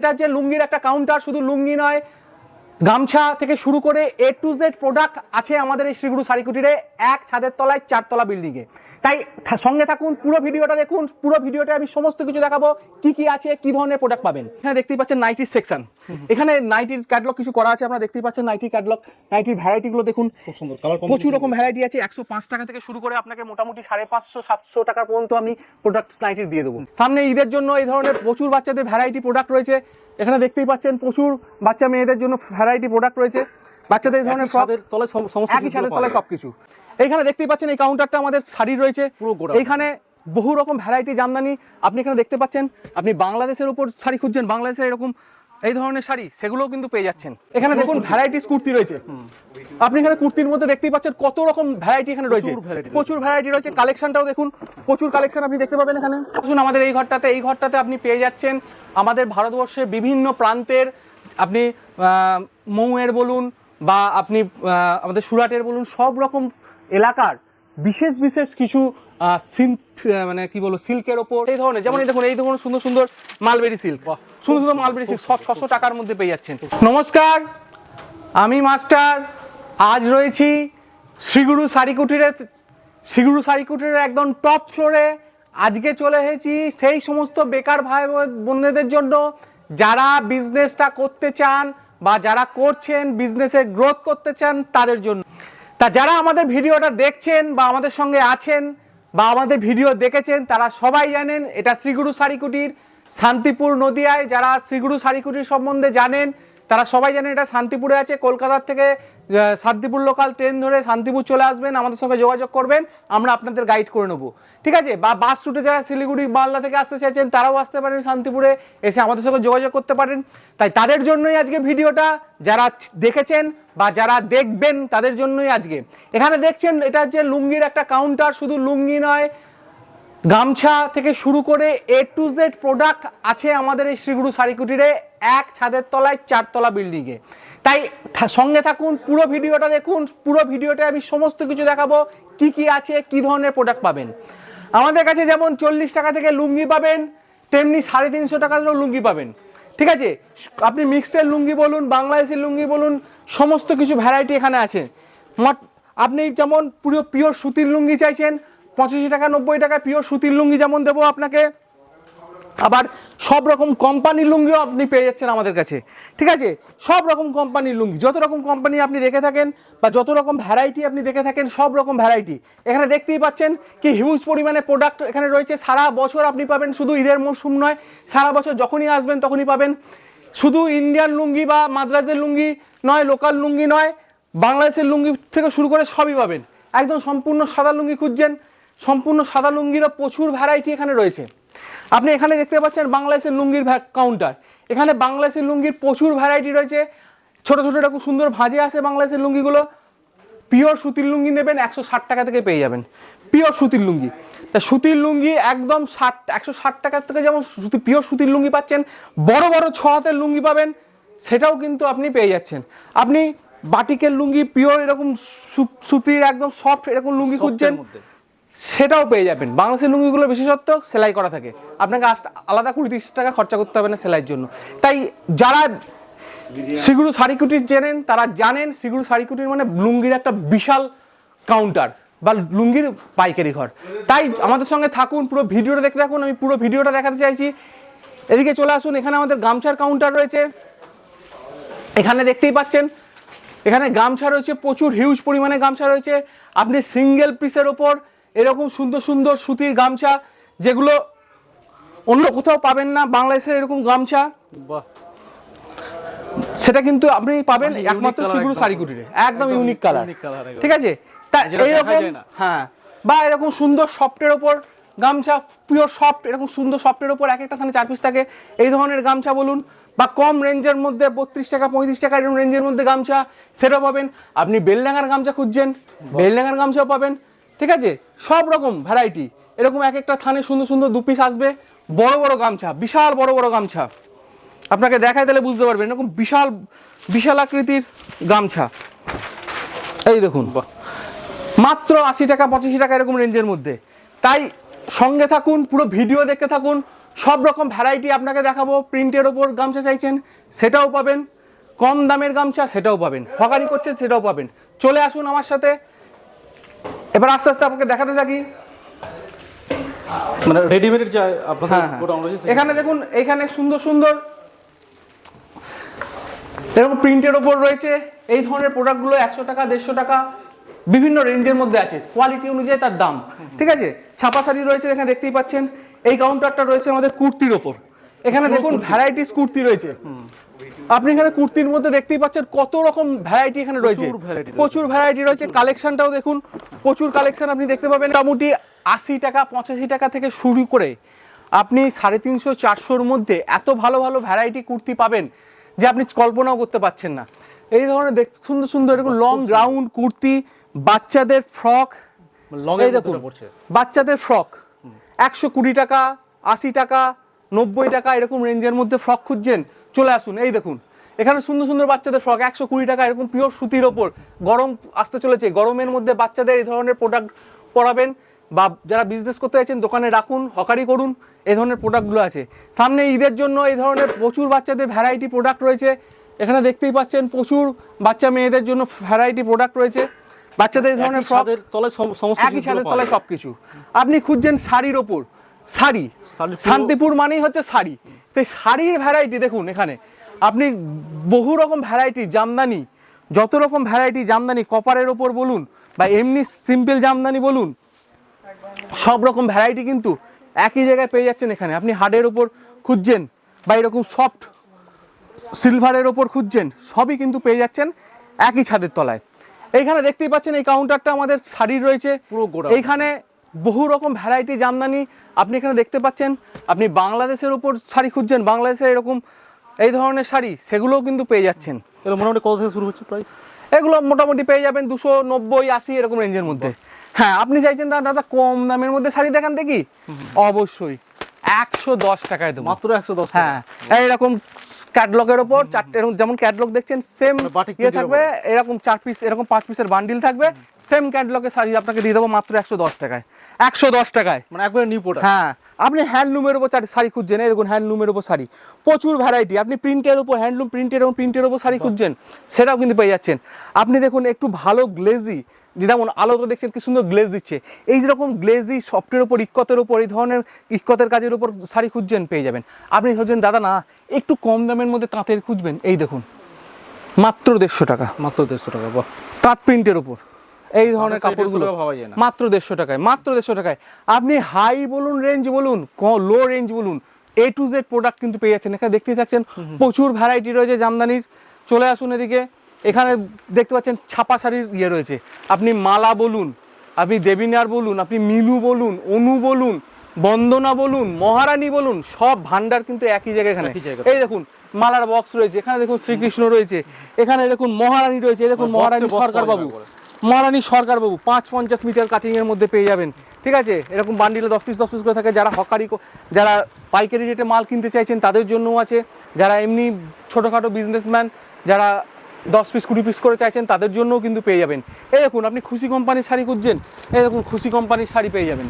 এটা যে লুঙ্গির একটা কাউন্টার, শুধু লুঙ্গি নয়, গামছা থেকে শুরু করে A to Z প্রোডাক্ট আছে আমাদের এই শ্রীগুরু শাড়ি কুটিরে, এক ছাদের তলায় 4 তলা বিল্ডিংয়ে। তাই সঙ্গে থাকুন, পুরো ভিডিওটা দেখুন। পুরো ভিডিওটা আমি সমস্ত কিছু দেখাবো, কি কি আছে, কি ধরনের প্রোডাক্ট পাবেন। এখানে দেখতেই পাচ্ছেন নাইটির সেকশন, এখানে নাইটির ক্যাটালগ কিছু করা আছে, আপনারা দেখতেই পাচ্ছেন নাইটির ক্যাটালগ। নাইটির ভ্যারাইটিগুলো দেখুন, খুব সুন্দর কালার, প্রচুর রকম ভ্যারাইটি আছে। 105 টাকা থেকে শুরু করে আপনাকে মোটামুটি 550-700 টাকা পর্যন্ত আমি প্রোডাক্ট নাইটির দিয়ে দেবো। সামনে ঈদের জন্য এই ধরনের প্রচুর বাচ্চাদের ভ্যারাইটি প্রোডাক্ট রয়েছে। এখানে দেখতেই পাচ্ছেন প্রচুর বাচ্চা মেয়েদের জন্য ভ্যারাইটি প্রোডাক্ট রয়েছে। বাচ্চাদের এই ধরনের একই ছাদের তলায় সবকিছু। এইখানে দেখতেই পাচ্ছেন এই কাউন্টারটা আমাদের শাড়ি রয়েছে। এইখানে বহু রকম ভ্যারাইটি জামদানি আপনি এখানে দেখতে পাচ্ছেন। আপনি বাংলাদেশের উপর শাড়ি খুঁজছেন, বাংলাদেশের এরকম এই ধরনের শাড়ি, সেগুলোও কিন্তু পেয়ে যাচ্ছেন। এখানে দেখুন ভ্যারাইটিস কুর্তি রয়েছে। আপনি এখানে কুর্তির মধ্যে দেখতেই পাচ্ছেন কত রকম ভ্যারাইটি এখানে রয়েছে, প্রচুর ভ্যারাইটি রয়েছে। কালেকশনটাও দেখুন, প্রচুর কালেকশন আপনি দেখতে পাবেন এখানে। আসুন আমাদের এই ঘরটাতে আপনি পেয়ে যাচ্ছেন আমাদের ভারতবর্ষের বিভিন্ন প্রান্তের, আপনি মৌয়ের বলুন বা আপনি আমাদের সুরাটের বলুন, সব রকম এলাকার বিশেষ বিশেষ কিছু মানে কি বলবো সিল্কের ওপর এই ধরনের, যেমন এই দেখুন এই ধরনের সুন্দর সুন্দর মালবেরি সিল্ক, সুন্দর সুন্দর মালবেরি সিল্ক 600 টাকার মধ্যে পেয়ে যাচ্ছেন। নমস্কার, আমি মাস্টার। আজ রয়েছি শ্রীগুরু শাড়ি কুটিরের একদম টপ ফ্লোরে। আজকে চলে এসেছি সেই সমস্ত বেকার ভাই বোনদের জন্য যারা বিজনেসটা করতে চান বা যারা করছেন, বিজনেসে গ্রোথ করতে চান, তাদের জন্য। তা যারা আমাদের ভিডিওটা দেখছেন বা আমাদের সঙ্গে আছেন বা আমাদের ভিডিও দেখেছেন, তারা সবাই জানেন এটা শ্রীগুরু শাড়ি কুটির, শান্তিপুর নদিয়ায়। যারা শ্রীগুরু শাড়ি কুটির সম্বন্ধে জানেন তারা সবাই জানেন এটা শান্তিপুরে আছে। কলকাতার থেকে শান্তিপুর লোকাল ট্রেন ধরে শান্তিপুর চলে আসবেন, আমাদের সঙ্গে যোগাযোগ করবেন, আমরা আপনাদের গাইড করে নেবো, ঠিক আছে? বা বাস রুটে যারা শিলিগুড়ি মালদা থেকে আসতে চাইছেন তারাও আসতে পারেন, শান্তিপুরে এসে আমাদের সঙ্গে যোগাযোগ করতে পারেন। তাই তাদের জন্যই আজকে ভিডিওটা, যারা দেখেছেন বা যারা দেখবেন তাদের জন্যই আজকে। এখানে দেখছেন এটা হচ্ছে লুঙ্গির একটা কাউন্টার, শুধু লুঙ্গি নয়, গামছা থেকে শুরু করে A to Z প্রোডাক্ট আছে আমাদের এই শ্রীগুরু শাড়ি কুটিরে, এক ছাদের তলায় 4 তলা বিল্ডিংয়ে। তাই সঙ্গে থাকুন, পুরো ভিডিওটা দেখুন। পুরো ভিডিওটা আমি সমস্ত কিছু দেখাবো, কি কি আছে, কি ধরনের প্রোডাক্ট পাবেন। আমাদের কাছে যেমন 40 টাকা থেকে লুঙ্গি পাবেন, তেমনি 350 টাকারও লুঙ্গি পাবেন, ঠিক আছে? আপনি মিক্সডের লুঙ্গি বলুন, বাংলাদেশের লুঙ্গি বলুন, সমস্ত কিছু ভ্যারাইটি এখানে আছে। আপনি যেমন পুরো পিওর সুতির লুঙ্গি চাইছেন, 85 টাকা 90 টাকা পিওর সুতির লুঙ্গি যেমন দেবো আপনাকে। আবার সব রকম কোম্পানির লুঙ্গিও আপনি পেয়ে যাচ্ছেন আমাদের কাছে, ঠিক আছে? সব রকম কোম্পানির লুঙ্গি, যত রকম কোম্পানি আপনি দেখে থাকেন বা যত রকম ভ্যারাইটি আপনি দেখে থাকেন, সব রকম ভ্যারাইটি এখানে দেখতেই পাচ্ছেন। কি হিউজ পরিমাণে প্রোডাক্ট এখানে রয়েছে। সারা বছর আপনি পাবেন, শুধু ঈদের মরশুম নয়, সারা বছর যখনই আসবেন তখনই পাবেন। শুধু ইন্ডিয়ান লুঙ্গি বা মাদ্রাজের লুঙ্গি নয়, লোকাল লুঙ্গি নয়, বাংলাদেশের লুঙ্গি থেকে শুরু করে সবই পাবেন। একদম সম্পূর্ণ সাদা লুঙ্গি খুঁজছেন, সম্পূর্ণ সাদা লুঙ্গিরও প্রচুর ভ্যারাইটি এখানে রয়েছে। আপনি এখানে দেখতে পাচ্ছেন বাংলাদেশের লুঙ্গির কাউন্টার। এখানে বাংলাদেশের লুঙ্গির প্রচুর ভ্যারাইটি রয়েছে। ছোট ছোট এটা খুব সুন্দর ভাজে আসে বাংলাদেশের লুঙ্গিগুলো। পিওর সুতির লুঙ্গি নেবেন 160 টাকা থেকে পেয়ে যাবেন, পিওর সুতির লুঙ্গি। তা সুতির লুঙ্গি একদম 160 টাকা থেকে যেমন পিওর সুতির লুঙ্গি পাচ্ছেন, বড় বড় 6 হাতের লুঙ্গি পাবেন, সেটাও কিন্তু আপনি পেয়ে যাচ্ছেন। আপনি বাটিকের লুঙ্গি পিওর এরকম সুতির একদম সফট এরকম লুঙ্গি খুঁজছেন, সেটাও পেয়ে যাবেন। বাংলাদেশের লুঙ্গিগুলো বিশেষত্ব সেলাই করা থাকে, আপনাকে আলাদা 20-30 টাকা খরচা করতে হবে না সেলাইয়ের জন্য। তাই যারা শ্রীগুরু শাড়ি কুটির চেনেন তারা জানেন শ্রীগুরু শাড়ি কুটির মানে লুঙ্গির একটা বিশাল কাউন্টার বা লুঙ্গির পাইকারি ঘর। তাই আমাদের সঙ্গে থাকুন, পুরো ভিডিওটা দেখতে থাকুন। আমি পুরো ভিডিওটা দেখাতে চাইছি। এদিকে চলে আসুন, এখানে আমাদের গামছার কাউন্টার রয়েছে। এখানে দেখতেই পাচ্ছেন এখানে গামছা রয়েছে, প্রচুর হিউজ পরিমাণে গামছা রয়েছে। আপনি সিঙ্গেল পিসের ওপর এরকম সুন্দর সুন্দর সুতির গামছা, যেগুলো অন্য কোথাও পাবেন না, বাংলাদেশের এরকম গামছা, সেটা কিন্তু আপনি পাবেন একমাত্র শ্রীগুরু শাড়ি কুটিরে। একদম ইউনিক কালার, ঠিক আছে? তা এইরকম, হ্যাঁ, বা এরকম সুন্দর সফটের ওপর গামছা, পিওর সফট, এরকম সুন্দর সফটের ওপর এক একটা থানে 4 পিস থাকে, এই ধরনের গামছা বলুন। বা কম রেঞ্জের মধ্যে 32 টাকা 35 টাকা এরকম রেঞ্জের মধ্যে গামছা, সেটাও পাবেন। আপনি বেলডাঙ্গার গামছা খুঁজছেন, বেলডাঙ্গার গামছাও পাবেন, ঠিক আছে? সব রকম ভ্যারাইটি এরকম এক একটা থানে সুন্দর সুন্দর 2 পিস আসবে। বড় বড় গামছা, বিশাল বড় বড় গামছা, আপনাকে দেখায় তাহলে বুঝতে পারবেন, এরকম বিশাল বিশাল আকৃতির গামছা। এই দেখুন, মাত্র 80 টাকা 85 টাকা এরকম রেঞ্জের মধ্যে। তাই সঙ্গে থাকুন, পুরো ভিডিও দেখতে থাকুন, সব রকম ভ্যারাইটি আপনাকে দেখাবো। প্রিন্টের ওপর গামছা চাইছেন সেটাও পাবেন, কম দামের গামছা সেটাও পাবেন, হকারি করছেন সেটাও পাবেন। চলে আসুন আমার সাথে, এবার আস্তে আস্তে আপনাকে দেখাতে থাকি। মানে রেডিমেড যা আপনাদের গোডাউন রয়েছে, এখানে দেখুন, এখানে সুন্দর সুন্দর এরকম প্রিন্টের ওপর রয়েছে। এই ধরনের প্রোডাক্টগুলো 100 টাকা 150 টাকা বিভিন্ন রেঞ্জের মধ্যে আছে, কোয়ালিটি অনুযায়ী তার দাম। ঠিক আছে, ছাপা শাড়ি রয়েছে এখানে দেখতেই পাচ্ছেন। এই কাউন্টারটা রয়েছে আমাদের কুর্তির ওপর। এখানে দেখুন ভ্যারাইটিস কুর্তি রয়েছে। আপনি এখানে কুর্তির মধ্যে দেখতেই পাচ্ছেন কত রকম ভ্যারাইটি এখানে রয়েছে, প্রচুর ভ্যারাইটি রয়েছে। কালেকশনটাও দেখুন, প্রচুর কালেকশন আপনি দেখতে পাবেন। মোটামুটি 80 টাকা 85 টাকা থেকে শুরু করে আপনি 350 400-র মধ্যে এত ভালো ভালো ভ্যারাইটি কুর্তি পাবেন যে আপনি কল্পনাও করতে পারছেন না। এই ধরনের সুন্দর সুন্দর এরকম লং গ্রাউন্ড কুর্তি, বাচ্চাদের ফ্রক, এই দেখুন বাচ্চাদের ফ্রক 120 টাকা 80 টাকা 90 টাকা এরকম রেঞ্জের মধ্যে ফ্রক খুঁজছেন, চলে আসুন। এই দেখুন এখানে সুন্দর সুন্দর বাচ্চাদের ফ্রক 120 টাকা এরকম পিওর সুতির ওপর। গরম আসতে চলেছে, গরমের মধ্যে বাচ্চাদের এই ধরনের প্রোডাক্ট পরাবেন, বা যারা বিজনেস করতে চাইছেন দোকানে রাখুন, হকারি করুন, এই ধরনের প্রোডাক্টগুলো আছে। সামনে ঈদের জন্য এই ধরনের প্রচুর বাচ্চাদের ভ্যারাইটি প্রোডাক্ট রয়েছে। এখানে দেখতেই পাচ্ছেন প্রচুর বাচ্চা মেয়েদের জন্য ভ্যারাইটি প্রোডাক্ট রয়েছে। বাচ্চাদের এই ধরনের ফ্রক একই ছাদের তলায় সবকিছু। আপনি খুঁজছেন শাড়ির ওপর, শাড়ি শান্তিপুর মানেই হচ্ছে শাড়ি। তো শাড়ির ভ্যারাইটি দেখুন, এখানে আপনি বহু রকম ভ্যারাইটি জামদানি, যত রকম ভ্যারাইটি জামদানি, কপারের ওপর বলুন বা এমনি সিম্পল জামদানি বলুন, সব রকম ভ্যারাইটি কিন্তু একই জায়গায় পেয়ে যাচ্ছেন এখানে। আপনি হার্ডের ওপর খুঁজছেন বা এরকম সফট সিলভারের ওপর খুঁজছেন, সবই কিন্তু পেয়ে যাচ্ছেন একই ছাদের তলায়। এইখানে দেখতেই পাচ্ছেন এই কাউন্টারটা আমাদের শাড়ির রয়েছে পুরো। এইখানে বহু রকম ভ্যারাইটি জামদানি আপনি এখানে দেখতে পাচ্ছেন। আপনি বাংলাদেশের ওপর শাড়ি খুঁজছেন, বাংলাদেশের এরকম এই ধরনের শাড়ি, সেগুলোও কিন্তু পেয়ে যাচ্ছেন। এগুলো মোটামুটি কত থেকে শুরু হচ্ছে প্রাইস? এগুলো মোটামুটি পেয়ে যাবেন 290 80 এরকম রেঞ্জের মধ্যে। হ্যাঁ, আপনি চাইছেন দাদা কম দামের মধ্যে শাড়ি দেখান দেখি, অবশ্যই 110 টাকায় দেবো, মাত্র 110। হ্যাঁ, এইরকম ক্যাটলগের ওপর চারটে, যেমন ক্যাটলগ দেখছেন সেম ইয়ে থাকবে, এরকম 4 পিস এরকম 5 পিসের বান্ডিল থাকবে, সেম ক্যাটলগের শাড়ি আপনাকে দিয়ে দেবো মাত্র 110 টাকায়। 110 টাকায়, মানে একবারে নিউ প্রোডাক্ট। হ্যাঁ, আপনি হ্যান্ডলুমের উপর শাড়ি খুঁজছেন, এরকম হ্যান্ডলুমের উপর শাড়ি প্রচুর ভ্যারাইটি। আপনি প্রিন্টের উপর হ্যান্ডলুম প্রিন্টের উপর শাড়ি খুঁজছেন, সেটাও কিন্তু পেয়ে যাচ্ছেন। আপনি দেখুন একটু ভালো গ্লেজি, যেমন আলোতে দেখছেন কি সুন্দর গ্লেজ দিচ্ছে, এই যেরকম গ্লেজি সফটের উপর, ইক্কতের উপর, এই ধরনের ইক্কতের কাজের উপর শাড়ি খুঁজছেন, পেয়ে যাবেন। আপনি ভাবছেন দাদা না একটু কম দামের মধ্যে তাঁতের খুঁজবেন, এই দেখুন মাত্র 150 টাকা, মাত্র 150 টাকা। বাহ, তাঁত প্রিন্টের উপর এই ধরনের কাপড়গুলো ভাবা যায় না, মাত্র 150 টাকায়, মাত্র 150 টাকায়। আপনি হাই বলুন, রেঞ্জ বলুন, লো রেঞ্জ বলুন, A to Z প্রোডাক্ট কিন্তু পেয়ে যাচ্ছেন। এখানে দেখতেই থাকছেন প্রচুর ভ্যারাইটি রয়েছে জামদানির। চলে আসুন এদিকে, এখানে দেখতে পাচ্ছেন ছাপা শাড়ির ইয়ে রয়েছে। আপনি মালা বলুন, আপনি দেবিনার বলুন, আপনি মিনু বলুন, অনু বলুন, বন্দনা বলুন, মহারানী বলুন, সব ভান্ডার কিন্তু একই জায়গায় এখানে। এই দেখুন মালার বক্স রয়েছে, এখানে দেখুন শ্রীকৃষ্ণ রয়েছে, এখানে দেখুন মহারানী রয়েছে, দেখুন মহারানী সরকার বাবু, মহারানী সরকার বাবু 550 মিটার কাটিং এর মধ্যে পেয়ে যাবেন। ঠিক আছে, এরকম বান্ডিলে 10 পিস করে থাকে। যারা হকারি, যারা পাইকারি রেটে মাল কিনতে চাইছেন তাদের জন্যও আছে। যারা এমনি ছোটোখাটো বিজনেসম্যান, যারা 10 পিস 20 পিস করে চাইছেন তাদের জন্যও কিন্তু পেয়ে যাবেন। এই দেখুন আপনি খুশি কোম্পানির শাড়ি খুঁজছেন, এই দেখুন খুশি কোম্পানির শাড়ি পেয়ে যাবেন।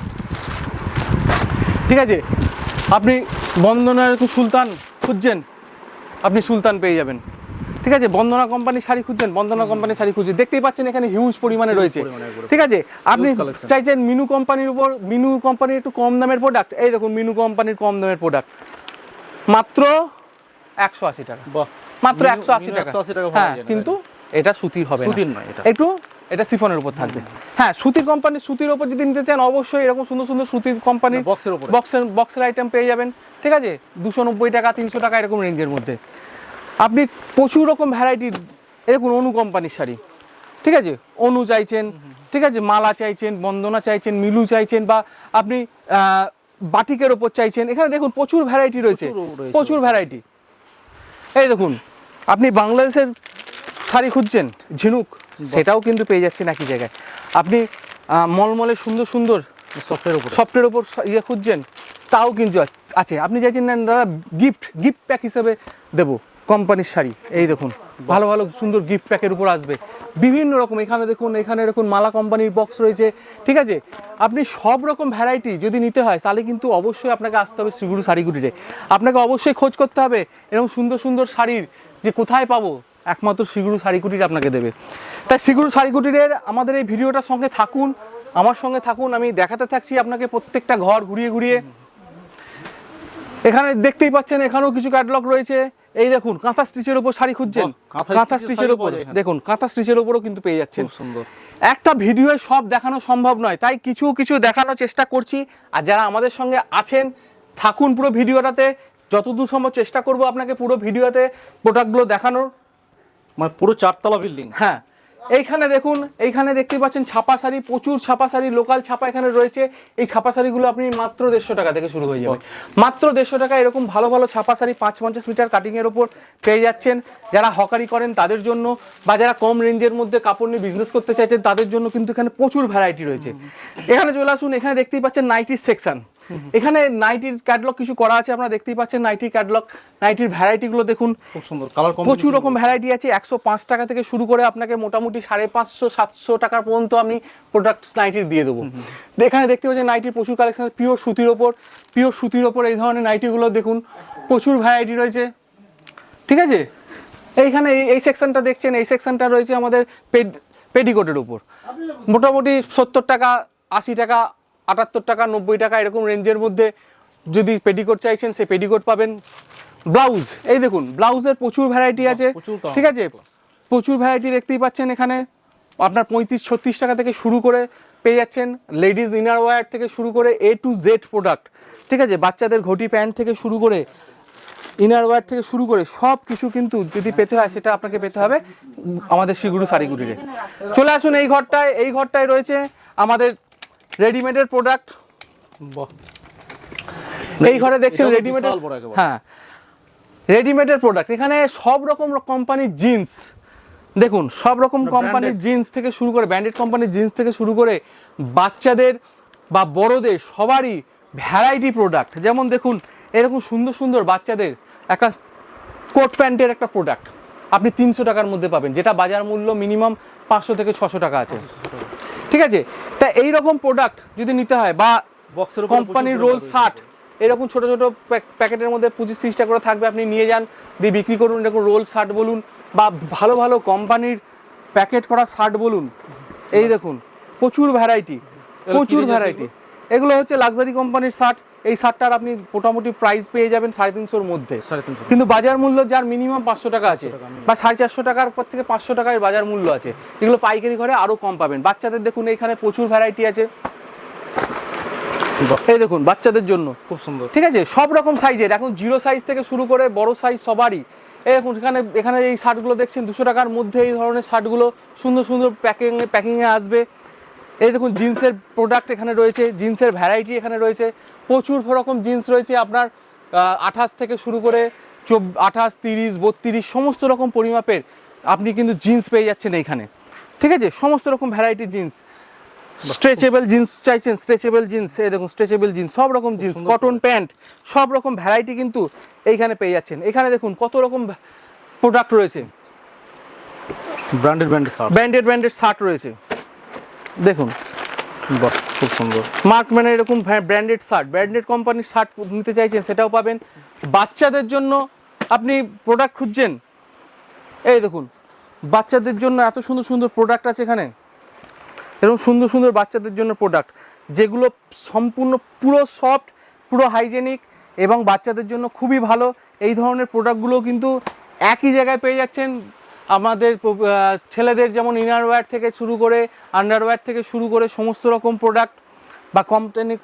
ঠিক আছে, আপনি বন্দনার সুলতান খুঁজছেন, আপনি সুলতান পেয়ে যাবেন। ঠিক আছে, বন্দনা কোম্পানির শাড়ি খুঁজছেন, বন্দনা কোম্পানির শাড়ি খুঁজছেন, দেখতেই পাচ্ছেন এখানে হিউজ পরিমাণে রয়েছে। ঠিক আছে, আপনি চাইছেন মিনু কোম্পানির উপর, মিনু কোম্পানির একটু কম দামের প্রোডাক্ট, এই দেখুন মিনু কোম্পানির কম দামের প্রোডাক্ট মাত্র 180 টাকা, মাত্র 180 টাকা। হ্যাঁ, কিন্তু এটা সুতির হবে না, একটু এটা সিফনের উপর থাকবে। হ্যাঁ, সুতির কোম্পানির, সুতির উপর যদি নিতে চান অবশ্যই এরকম সুন্দর সুন্দর সুতির কোম্পানির বক্সের আইটেম পেয়ে যাবেন। ঠিক আছে, 290 টাকা 300 টাকা এরকম রেঞ্জের মধ্যে আপনি প্রচুর রকম ভ্যারাইটির। এরকম অনু কোম্পানির শাড়ি, ঠিক আছে, অনু চাইছেন, ঠিক আছে, মালা চাইছেন, বন্দনা চাইছেন, মিলু চাইছেন, বা আপনি বাটিকের ওপর চাইছেন, এখানে দেখুন প্রচুর ভ্যারাইটি রয়েছে, প্রচুর ভ্যারাইটি। এই দেখুন আপনি বাংলাদেশের শাড়ি খুঁজছেন, ঝিনুক, সেটাও কিন্তু পেয়ে যাচ্ছেন একই জায়গায়। আপনি মলমলে সুন্দর সুন্দর সফটের ওপর ইয়ে খুঁজছেন, তাও কিন্তু আছে। আপনি চাইছেন না দাদা গিফট প্যাক হিসেবে দেবো, কোম্পানির শাড়ি, এই দেখুন ভালো ভালো সুন্দর গিফট প্যাকের উপর আসবে বিভিন্ন রকম। এখানে দেখুন, এখানে দেখুন মালা কোম্পানির বক্স রয়েছে, ঠিক আছে। আপনি সব রকম ভ্যারাইটি যদি নিতে হয় তাহলে কিন্তু অবশ্যই আপনাকে আসতে হবে শ্রীগুরু শাড়ি কুটিরে। আপনাকে অবশ্যই খোঁজ করতে হবে এরকম সুন্দর সুন্দর শাড়ির, যে কোথায় পাবো, একমাত্র শ্রীগুরু শাড়ি কুটির আপনাকে দেবে। তাই শ্রীগুরু শাড়ি কুটিরের আমাদের এই ভিডিওটার সঙ্গে থাকুন, আমার সঙ্গে থাকুন, আমি দেখাতে থাকছি আপনাকে প্রত্যেকটা ঘর ঘুরিয়ে ঘুরিয়ে। এখানে দেখতেই পাচ্ছেন এখানেও কিছু ক্যাটালগ রয়েছে। এই দেখুন কাঁথা স্টিচের উপর শাড়ি খুঁজছেন, কাঁথা স্টিচের উপর দেখুন, কাঁথা স্টিচের উপরও কিন্তু পেয়ে যাচ্ছেন। সুন্দর। একটা ভিডিওয়ে সব দেখানো সম্ভব নয়, তাই কিছু কিছু দেখানোর চেষ্টা করছি। আর যারা আমাদের সঙ্গে আছেন থাকুন পুরো ভিডিওটাতে, যতদূর সম্ভব চেষ্টা করব আপনাকে পুরো ভিডিওতে প্রোডাক্টগুলো দেখানোর। মানে পুরো 4 তলা বিল্ডিং। হ্যাঁ, এইখানে দেখুন, এইখানে দেখতে পাচ্ছেন ছাপা শাড়ি, প্রচুর ছাপা শাড়ি, লোকাল ছাপা এখানে রয়েছে। এই ছাপা শাড়িগুলো আপনি মাত্র 150 টাকা থেকে শুরু হয়ে যাবে, মাত্র 150 টাকা। এরকম ভালো ভালো ছাপা শাড়ি 5-50 মিটার কাটিংয়ের ওপর পেয়ে যাচ্ছেন। যারা হকারি করেন তাদের জন্য, বা যারা কম রেঞ্জের মধ্যে কাপড় নিয়ে বিজনেস করতে চাইছেন তাদের জন্য কিন্তু এখানে প্রচুর ভ্যারাইটি রয়েছে। এখানে চলে আসুন, এখানে দেখতেই পাচ্ছেন নাইটির সেকশন। এখানে নাইটির ক্যাটালগ কিছু করা আছে, আপনারা দেখতেই পাচ্ছেন নাইটির ক্যাটালগ। নাইটির ভ্যারাইটিগুলো দেখুন, খুব সুন্দর কালার, প্রচুর রকম ভ্যারাইটি আছে। 105 টাকা থেকে শুরু করে আপনাকে মোটামুটি 550-700 টাকা পর্যন্ত আমি প্রোডাক্ট নাইটির দিয়ে দেবো। এখানে দেখতে পাচ্ছেন নাইটির প্রচুর কালেকশন, পিওর সুতির ওপর এই ধরনের নাইটিগুলো দেখুন, প্রচুর ভ্যারাইটি রয়েছে, ঠিক আছে। এইখানে এই সেকশনটা দেখছেন, এই সেকশনটা রয়েছে আমাদের পেডিকোটের উপর, মোটামুটি 70 টাকা, 80 টাকা, 78 টাকা, 90 টাকা এরকম রেঞ্জের মধ্যে যদি পেডিকোট চাইছেন সে পেডিকোট পাবেন। ব্লাউজ, এই দেখুন ব্লাউজের প্রচুর ভ্যারাইটি আছে, ঠিক আছে, প্রচুর ভ্যারাইটি দেখতেই পাচ্ছেন। এখানে আপনার 35-36 টাকা থেকে শুরু করে পেয়ে যাচ্ছেন লেডিস ইনার ওয়্যার থেকে শুরু করে A to Z প্রোডাক্ট, ঠিক আছে। বাচ্চাদের ঘটি প্যান্ট থেকে শুরু করে ইনার ওয়্যার থেকে শুরু করে সব কিছু কিন্তু যদি পেতে হয় সেটা আপনাকে পেতে হবে আমাদের শ্রীগুরু শাড়ি কুটিরে। চলে আসুন এই ঘরটায় রয়েছে আমাদের রেডিমেডের প্রোডাক্ট। এই ঘরে দেখছেন রেডিমেডের, হ্যাঁ রেডিমেডের প্রোডাক্ট। এখানে সব রকম কোম্পানির জিন্স দেখুন, সব রকম কোম্পানির জিন্স থেকে শুরু করে, ব্র্যান্ডেড কোম্পানির জিন্স থেকে শুরু করে বাচ্চাদের বা বড়দের সবারই ভ্যারাইটি প্রোডাক্ট। যেমন দেখুন এরকম সুন্দর সুন্দর বাচ্চাদের একটা কোট প্যান্টের একটা প্রোডাক্ট আপনি 300 টাকার মধ্যে পাবেন, যেটা বাজার মূল্য মিনিমাম 500 থেকে 600 টাকা আছে, ঠিক আছে। তা এইরকম প্রোডাক্ট যদি নিতে হয়, বা বক্সের কোম্পানির রোল শার্ট এরকম ছোট ছোট প্যাকেটের মধ্যে 25-30 টাকা করে থাকবে, আপনি নিয়ে যান, দিয়ে বিক্রি করুন। এরকম রোল শার্ট বলুন, বা ভালো ভালো কোম্পানির প্যাকেট করা শার্ট বলুন, এই দেখুন প্রচুর ভ্যারাইটি। এগুলো হচ্ছে লাক্সারি কোম্পানির শার্ট। এই শার্টটার আপনি মোটামুটি প্রাইস পেয়ে যাবেন 350-র মধ্যে, কিন্তু বাজার মূল্য যার মিনিমাম 500 টাকা আছে, বা 450 টাকার পর থেকে 500 টাকার বাজার মূল্য আছে। এগুলো পাইকারি ঘরে আরো কম পাবেন। বাচ্চাদের দেখুন এখানে প্রচুর ভ্যারাইটি আছে, এই দেখুন বাচ্চাদের জন্য খুব সুন্দর, ঠিক আছে, সব রকম সাইজের, এখন 0 সাইজ থেকে শুরু করে বড় সাইজ সবারই। এই দেখুন এখানে এই শার্টগুলো দেখছেন 200 টাকার মধ্যে, এই ধরনের শার্টগুলো সুন্দর সুন্দর প্যাকিংয়ে আসবে। এই দেখুন জিন্সের প্রোডাক্ট এখানে রয়েছে, জিন্সের ভ্যারাইটি এখানে রয়েছে, প্রচুর রকম জিন্স রয়েছে। আপনার 28 থেকে শুরু করে 28, 30, 32 সমস্ত রকম পরিমাপের আপনি কিন্তু জিন্স পেয়ে যাচ্ছেন এইখানে, ঠিক আছে। সমস্ত রকম ভ্যারাইটি জিন্স, স্ট্রেচেবল জিন্স চাইছেন, স্ট্রেচেবল জিন্স, এই দেখুন স্ট্রেচেবল জিন্স, সব রকম জিন্স, কটন প্যান্ট, সব রকম ভ্যারাইটি কিন্তু এইখানে পেয়ে যাচ্ছেন। এখানে দেখুন কত রকম প্রোডাক্ট রয়েছে, ব্র্যান্ডেড শার্ট রয়েছে দেখুন, বাহ খুব সুন্দর। মার্কম্যানের এরকম ব্র্যান্ডেড শার্ট, ব্র্যান্ডেড কোম্পানির শার্ট নিতে চাইছেন সেটাও পাবেন। বাচ্চাদের জন্য আপনি প্রোডাক্ট খুঁজছেন, এই দেখুন বাচ্চাদের জন্য এত সুন্দর সুন্দর প্রোডাক্ট আছে এখানে, এরকম সুন্দর সুন্দর বাচ্চাদের জন্য প্রোডাক্ট, যেগুলো সম্পূর্ণ পুরো সফট, পুরো হাইজেনিক এবং বাচ্চাদের জন্য খুবই ভালো। এই ধরনের প্রোডাক্টগুলো কিন্তু একই জায়গায় পেয়ে যাচ্ছেন। আমাদের ছেলেদের যেমন ইনারওয়্যার থেকে শুরু করে আন্ডারওয়্যার থেকে শুরু করে সমস্ত রকম প্রোডাক্ট, বা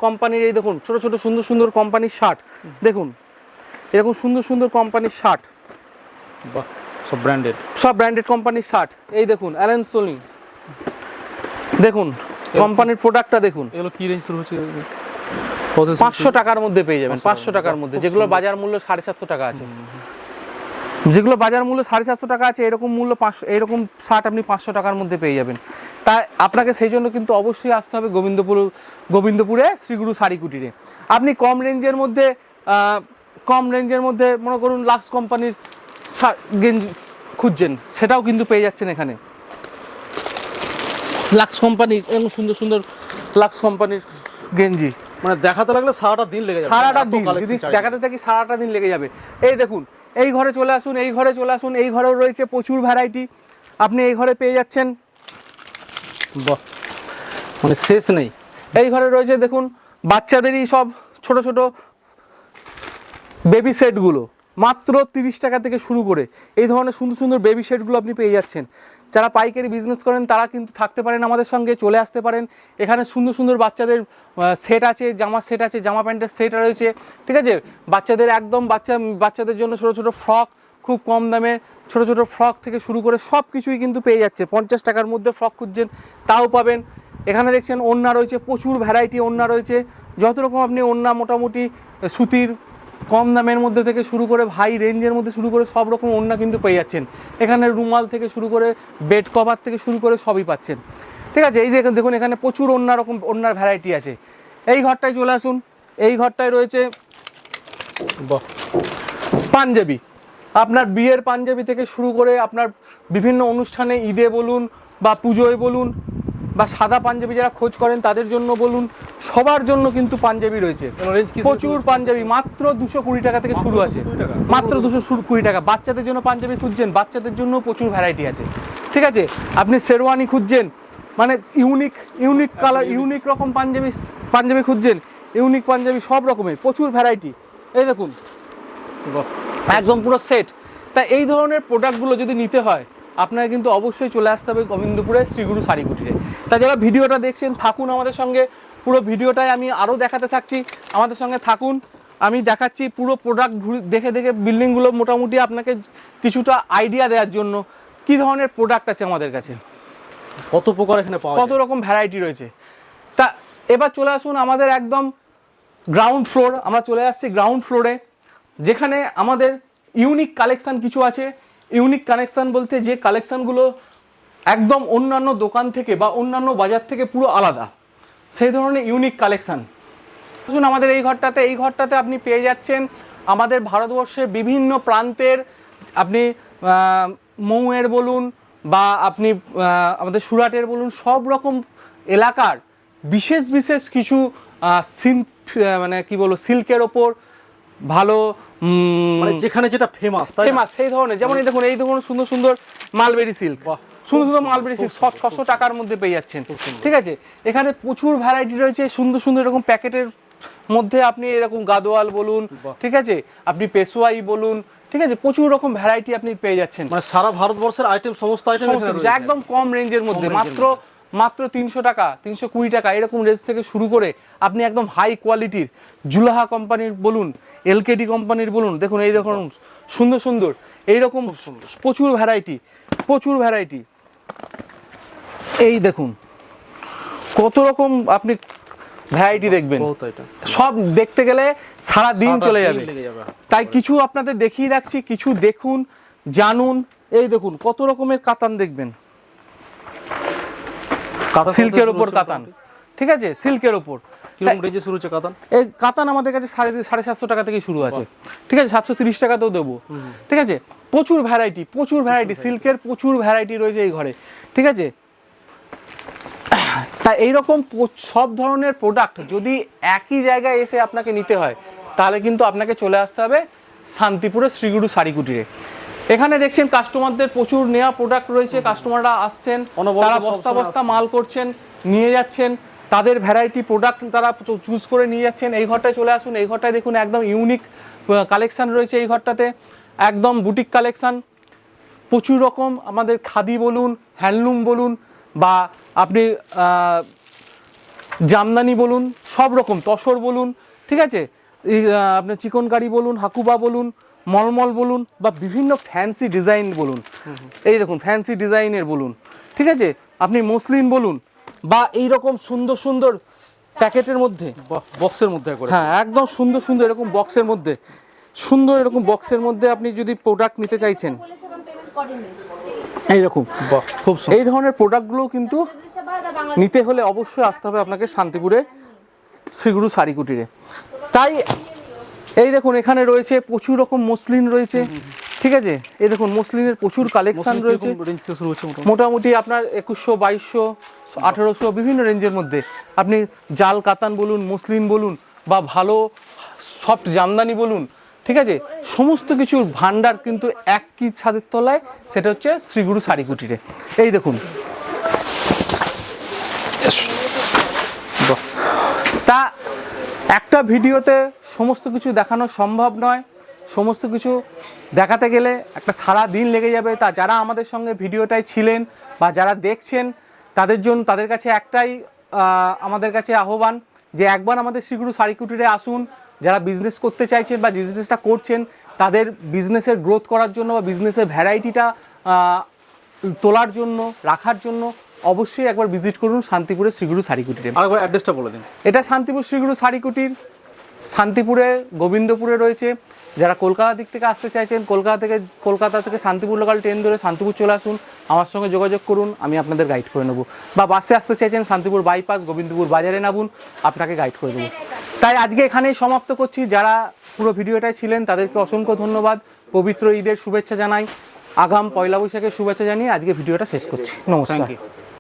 কোম্পানির এই দেখুন ছোট ছোট সুন্দর সুন্দর কোম্পানির শার্ট দেখুন, এরকম সুন্দর সুন্দর কোম্পানির শার্ট, বাহ সব ব্র্যান্ডেড কোম্পানির শার্ট। এই দেখুন অ্যালেন সোলি, দেখুন কোম্পানির প্রোডাক্টটা দেখুন। এগুলো কি রেঞ্জ শুরু হচ্ছে? 500 টাকার মধ্যে পেয়ে যাবেন, 500 টাকার মধ্যে, যেগুলো বাজার মূল্য 750 টাকা আছে, যেগুলো বাজার মূল্য 750 টাকা আছে, এরকম মূল্য 500, এরকম শার্ট আপনি 500 টাকার মধ্যে পেয়ে যাবেন। তাই আপনাকে সেই জন্য কিন্তু অবশ্যই আসতে হবে গোবিন্দপুরে শ্রীগুরু শাড়ি কুটিরে। আপনি কম রেঞ্জের মধ্যে মনে করুন লাক্স কোম্পানির গেঞ্জি খুঁজছেন সেটাও কিন্তু পেয়ে যাচ্ছেন এখানে। লাক্স কোম্পানি, এরকম সুন্দর সুন্দর লাক্স কোম্পানির গেঞ্জি, মানে দেখাতে লাগলে সারাটা দিন লেগে যাবে, সারাটা এত দিন collection যদি চারিদিকে। দেখাতে থাকি সারাটা দিন লেগে যাবে। এই দেখুন, এই ঘরে চলে আসুন, এই ঘরে চলে আসুন, এই ঘরেও রয়েছে প্রচুর ভ্যারাইটি, আপনি এই ঘরে পেয়ে যাচ্ছেন। বাহ, মানে শেষ নেই। এই ঘরে রয়েছে দেখুন বাচ্চাদেরই সব ছোট ছোট বেবি সেটগুলো, মাত্র 30 টাকা থেকে শুরু করে এই ধরনের সুন্দর সুন্দর বেবি সেটগুলো আপনি পেয়ে যাচ্ছেন। যারা পাইকারি বিজনেস করেন তারা কিন্তু থাকতে পারেন আমাদের সঙ্গে, চলে আসতে পারেন। এখানে সুন্দর সুন্দর বাচ্চাদের সেট আছে, জামার সেট আছে, জামা প্যান্টের সেট রয়েছে, ঠিক আছে। বাচ্চাদের একদম বাচ্চাদের জন্য ছোট ছোট ফ্রক, খুব কম দামে ছোট ছোট ফ্রক থেকে শুরু করে সব কিছুই কিন্তু পেয়ে যাচ্ছে। 50 টাকার মধ্যে ফ্রক খুঁজছেন তাও পাবেন। এখানে দেখছেন ওড়না রয়েছে, প্রচুর ভ্যারাইটি ওড়না রয়েছে, যত রকম আপনি ওড়না মোটামুটি সুতির কম দামের মধ্যে থেকে শুরু করে হাই রেঞ্জের মধ্যে শুরু করে সব রকম ওড়না কিন্তু পেয়ে যাচ্ছেন। এখানে রুমাল থেকে শুরু করে বেড কভার থেকে শুরু করে সবই পাচ্ছেন, ঠিক আছে। এই যে দেখুন এখানে প্রচুর ওড়নার ভ্যারাইটি আছে। এই ঘরটায় চলে আসুন, এই ঘরটায় রয়েছে বাহ, পাঞ্জাবি, আপনার বিয়ের পাঞ্জাবি থেকে শুরু করে আপনার বিভিন্ন অনুষ্ঠানে, ঈদে বলুন বা পুজোয় বলুন বা সাদা পাঞ্জাবি যারা খোঁজ করেন তাদের জন্য বলুন, সবার জন্য কিন্তু পাঞ্জাবি রয়েছে। রেঞ্জ কি? প্রচুর পাঞ্জাবি মাত্র 220 টাকা থেকে শুরু আছে, 220 টাকা? মাত্র 220 টাকা। বাচ্চাদের জন্য পাঞ্জাবি খুঁজছেন, বাচ্চাদের জন্য প্রচুর ভ্যারাইটি আছে, ঠিক আছে। আপনি শেরওয়ানি খুঁজছেন, মানে ইউনিক কালার, ইউনিক রকম পাঞ্জাবি খুঁজছেন, ইউনিক পাঞ্জাবি সব রকমের প্রচুর ভ্যারাইটি। এই দেখুন বাহ, একদম পুরো সেট। তা এই ধরনের প্রোডাক্টগুলো যদি নিতে হয় আপনারা কিন্তু অবশ্যই চলে আসতে হবে গোবিন্দপুরে শ্রীগুরু শাড়ি কুটিরে। তা যারা ভিডিওটা দেখছেন থাকুন আমাদের সঙ্গে, পুরো ভিডিওটায় আমি আরও দেখাতে থাকছি, আমাদের সঙ্গে থাকুন। আমি দেখাচ্ছি পুরো প্রোডাক্ট দেখে দেখে বিল্ডিংগুলো মোটামুটি আপনাকে কিছুটা আইডিয়া দেওয়ার জন্য কী ধরনের প্রোডাক্ট আছে আমাদের কাছে, কত প্রকার এখানে পাওয়া কত যায়। রকম ভ্যারাইটি রয়েছে। তা এবার চলে আসুন আমাদের একদম গ্রাউন্ড ফ্লোর, আমরা চলে আসছি গ্রাউন্ড ফ্লোরে, যেখানে আমাদের ইউনিক কালেকশান কিছু আছে। ইউনিক কালেকশান বলতে যে কালেকশানগুলো একদম অন্যান্য দোকান থেকে বা অন্যান্য বাজার থেকে পুরো আলাদা, সেই ধরনের ইউনিক কালেকশান। আসুন আমাদের এই ঘরটাতে আপনি পেয়ে যাচ্ছেন আমাদের ভারতবর্ষের বিভিন্ন প্রান্তের, আপনি মৌয়ের বলুন বা আপনি আমাদের সুরাটের বলুন, সব রকম এলাকার বিশেষ বিশেষ কিছু মানে কি বলবো সিল্কের ওপর ভালো, মানে যেখানে যেটা ফেমাস সেই ধরনের, যেমন এই দেখুন সুন্দর সুন্দর মালবেরি সিল্ক, বাহ, সুন্দর সুন্দর মালবেরি সিল্ক 600 টাকার মধ্যে পেয়ে যাচ্ছেন, ঠিক আছে। এখানে প্রচুর ভ্যারাইটি রয়েছে, সুন্দর সুন্দর এরকম প্যাকেটের মধ্যে আপনি এরকম গাদোয়াল বলুন, ঠিক আছে, আপনি পেশোয়াই বলুন, ঠিক আছে, প্রচুর রকম ভ্যারাইটি আপনি পেয়ে যাচ্ছেন। মানে সারা ভারতবর্ষের আইটেম, সমস্ত আইটেম একদম কম রেঞ্জের মধ্যে, মাত্র 300 টাকা 320 টাকা এরকম রেঞ্জ থেকে শুরু করে আপনি একদম হাই কোয়ালিটির জুলাহা কোম্পানির বলুন, এলকেডি কোম্পানির বলুন, দেখুন এই দেখুন সুন্দর সুন্দর এইরকম প্রচুর ভ্যারাইটি। এই দেখুন কত রকম আপনি ভ্যারাইটি দেখবেন, সব দেখতে গেলে সারা দিন চলে যাবে। তাই কিছু আপনাদের দেখিয়ে রাখছি, কিছু দেখুন জানুন। এই দেখুন কত রকমের কাতান দেখবেন, সিল্কের উপর কাতান, ঠিক আছে, সিল্কের উপর। কিরকম রেঞ্জে শুরু হচ্ছে কাতান? এই কাতান আমাদের কাছে 750 টাকা থেকে শুরু আছে, ঠিক আছে, 730 টাকাতেও দেবো, ঠিক আছে। প্রচুর ভ্যারাইটি সিল্কের প্রচুর ভ্যারাইটি রয়েছে এই ঘরে, ঠিক আছে। তা এইরকম সব ধরনের প্রোডাক্ট যদি একই জায়গায় এসে আপনাকে নিতে হয় তাহলে কিন্তু আপনাকে চলে আসতে হবে শান্তিপুরে শ্রীগুরু শাড়ি কুটিরে। এখানে দেখছেন কাস্টমারদের প্রচুর নেওয়া প্রোডাক্ট রয়েছে, কাস্টমাররা আসছেন, তারা বস্তা বস্তা মাল করছেন, নিয়ে যাচ্ছেন, তাদের ভ্যারাইটি প্রোডাক্ট তারা চুজ করে নিয়ে যাচ্ছেন। এই ঘরটায় চলে আসুন, এই ঘরটায় দেখুন একদম ইউনিক কালেকশান রয়েছে এই ঘরটাতে, একদম বুটিক কালেকশান, প্রচুর রকম আমাদের খাদি বলুন, হ্যান্ডলুম বলুন বা আপনি জামদানি বলুন, সব রকম তসর বলুন, ঠিক আছে, আপনার চিকনকারি বলুন, হাকুবা বলুন, মলমল বলুন বা বিভিন্ন ফ্যান্সি ডিজাইন বলুন, এই দেখুন ফ্যান্সি ডিজাইনের বলুন, ঠিক আছে, আপনি মসলিন বলুন বা এই রকম সুন্দর সুন্দর প্যাকেটের মধ্যে, বক্সের মধ্যে, হ্যাঁ একদম সুন্দর সুন্দর এরকম বক্সের মধ্যে, এরকম বক্সের মধ্যে আপনি যদি প্রোডাক্ট নিতে চাইছেন এইরকম খুব এই ধরনের প্রোডাক্টগুলো কিন্তু নিতে হলে অবশ্যই আসতে হবে আপনাকে শান্তিপুরে শ্রীগুরু শাড়ি কুটিরে। তাই এই দেখুন এখানে রয়েছে প্রচুর রকম মসলিন রয়েছে, ঠিক ঠিক আছে, এই দেখুন মসলিনের প্রচুর কালেকশন রয়েছে, রেঞ্জ থেকে শুরু হচ্ছে মোটামুটি। মোটামুটি আপনার 2100, 2200, 1800 বিভিন্ন রেঞ্জের মধ্যে। আপনি জাল কাতান বলুন, মসলিন বলুন, বা ভালো সফট জামদানি বলুন, ঠিক আছে, সমস্ত কিছুর ভান্ডার কিন্তু একই ছাদের তলায়, সেটা হচ্ছে শ্রীগুরু শাড়ি কুটিরে। এই দেখুন, তা একটা ভিডিওতে সমস্ত কিছু দেখানো সম্ভব নয়, সমস্ত কিছু দেখাতে গেলে একটা সারা দিন লেগে যাবে। তা যারা আমাদের সঙ্গে ভিডিওটায় ছিলেন বা যারা দেখছেন, তাদের কাছে একটাই আমাদের কাছে আহ্বান, যে একবার আমাদের শ্রীগুরু শাড়ি কুটিরে আসুন। যারা বিজনেস করতে চাইছেন বা বিজনেসটা করছেন, তাদের বিজনেসের গ্রোথ করার জন্য বা বিজনেসের ভ্যারাইটিটা তোলার জন্য, রাখার জন্য অবশ্যই একবার ভিজিট করুন শান্তিপুরের শ্রীগুরু শাড়ি কুটিরে। আরেকবার অ্যাড্রেসটা বলে দিন। এটা শান্তিপুর শ্রীগুরু শাড়ি কুটির, শান্তিপুরে গোবিন্দপুরে রয়েছে। যারা কলকাতা দিক থেকে আসতে চাইছেন, কলকাতা থেকে শান্তিপুর লোকাল ট্রেন ধরে শান্তিপুর চলে আসুন, আমার সঙ্গে যোগাযোগ করুন, আমি আপনাদের গাইড করে নেবো। বা বাসে আসতে চাইছেন, শান্তিপুর বাইপাস গোবিন্দপুর বাজারে নামুন, আপনাকে গাইড করে দেবো। তাই আজকে এখানেই সমাপ্ত করছি। যারা পুরো ভিডিওটায় ছিলেন তাদেরকে অসংখ্য ধন্যবাদ। পবিত্র ঈদের শুভেচ্ছা জানাই, আগাম পয়লা বৈশাখের শুভেচ্ছা জানিয়ে আজকে ভিডিওটা শেষ করছি। নমস্কার। Thank you.